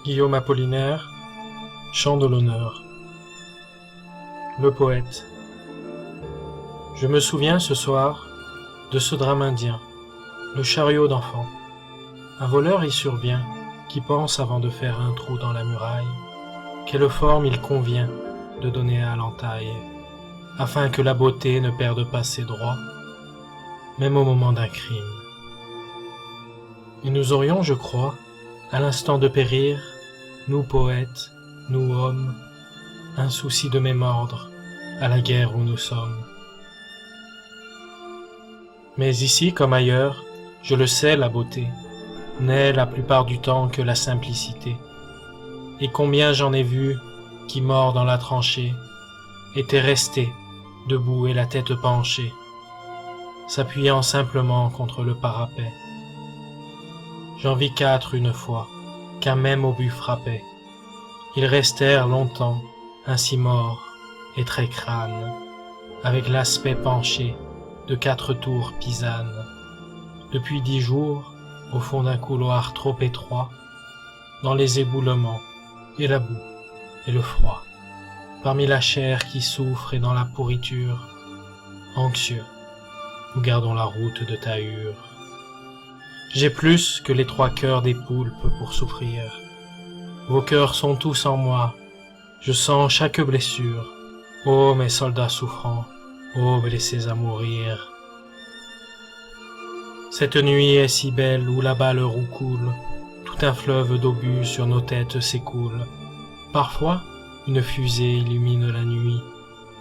Guillaume Apollinaire, Chant de l'honneur. Le poète. Je me souviens ce soir de ce drame indien, le chariot d'enfant. Un voleur y survient, qui pense avant de faire un trou dans la muraille, quelle forme il convient de donner à l'entaille, afin que la beauté ne perde pas ses droits, même au moment d'un crime. Et nous aurions, je crois, à l'instant de périr, nous poètes, nous hommes, un souci de même ordre, à la guerre où nous sommes. Mais ici comme ailleurs, je le sais, la beauté n'est la plupart du temps que la simplicité. Et combien j'en ai vu qui, morts dans la tranchée, étaient restés, debout et la tête penchée, s'appuyant simplement contre le parapet. J'en vis 4 une fois, qu'un même obus frappait. Ils restèrent longtemps, ainsi morts et très crânes, avec l'aspect penché de 4 tours pisanes. Depuis 10 jours, au fond d'un couloir trop étroit, dans les éboulements, et la boue, et le froid, parmi la chair qui souffre et dans la pourriture, anxieux, nous gardons la route de Tahure. J'ai plus que les 3 cœurs des poulpes pour souffrir. Vos cœurs sont tous en moi, je sens chaque blessure. Ô mes soldats souffrants, ô blessés à mourir. Cette nuit est si belle où la balle roucoule, tout un fleuve d'obus sur nos têtes s'écoule. Parfois, une fusée illumine la nuit,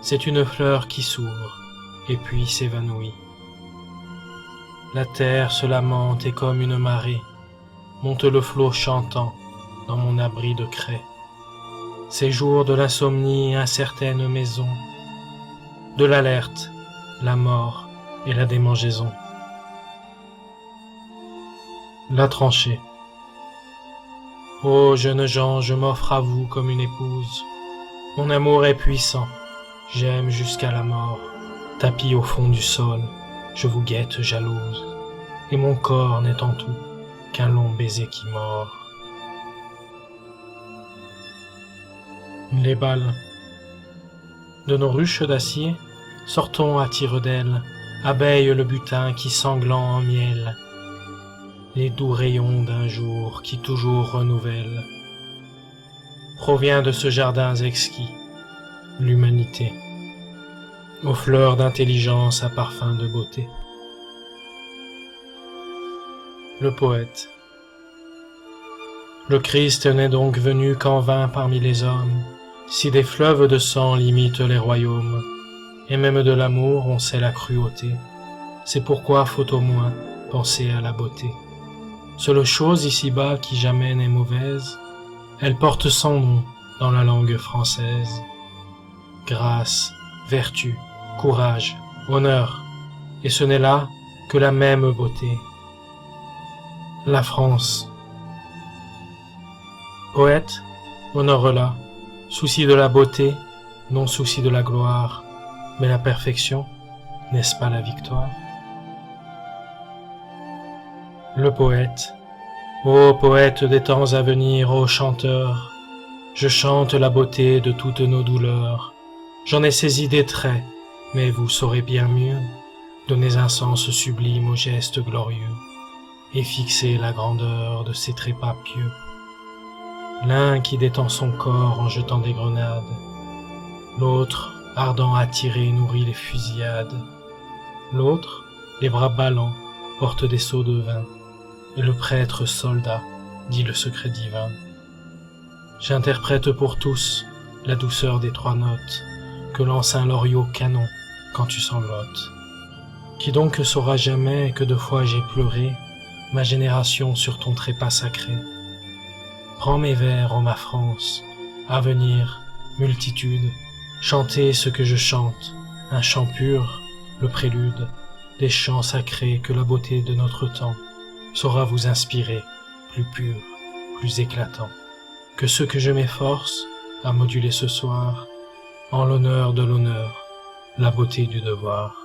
c'est une fleur qui s'ouvre, et puis s'évanouit. La terre se lamente et comme une marée, monte le flot chantant dans mon abri de craie. Ces jours de l'insomnie incertaine maison, de l'alerte, la mort et la démangeaison. La tranchée. Ô jeunes gens, je m'offre à vous comme une épouse. Mon amour est puissant, j'aime jusqu'à la mort. Tapis au fond du sol, je vous guette jalouse, et mon corps n'est en tout qu'un long baiser qui mord. Les balles. De nos ruches d'acier, sortons à tire-d'aile, abeille le butin qui sanglant en miel, les doux rayons d'un jour qui toujours renouvelle. Provient de ce jardin exquis, l'humanité, aux fleurs d'intelligence à parfum de beauté. Le poète. Le Christ n'est donc venu qu'en vain parmi les hommes, si des fleuves de sang limitent les royaumes, et même de l'amour on sait la cruauté, c'est pourquoi faut au moins penser à la beauté. Seule chose ici-bas qui jamais n'est mauvaise, elle porte son nom dans la langue française. Grâce, vertu, courage, honneur, et ce n'est là que la même beauté. La France. Poète, honore-la, souci de la beauté, non souci de la gloire, mais la perfection, n'est-ce pas la victoire? Le poète. Ô poète des temps à venir, ô chanteur, je chante la beauté de toutes nos douleurs. J'en ai saisi des traits, mais vous saurez bien mieux, donner un sens sublime aux gestes glorieux, et fixer la grandeur de ces trépas pieux. L'un qui détend son corps en jetant des grenades, l'autre, ardent à tirer, nourrit les fusillades. L'autre, les bras ballants, porte des seaux de vin, et le prêtre soldat dit le secret divin. J'interprète pour tous la douceur des 3 notes que lance un loriot canon quand tu sanglotes. Qui donc saura jamais que 2 fois j'ai pleuré ma génération sur ton trépas sacré? Prends mes vers, ô ma France, à venir, multitude, chantez ce que je chante, un chant pur, le prélude, des chants sacrés que la beauté de notre temps saura vous inspirer, plus pur, plus éclatant, que ceux que je m'efforce à moduler ce soir, en l'honneur de l'honneur, la beauté du devoir.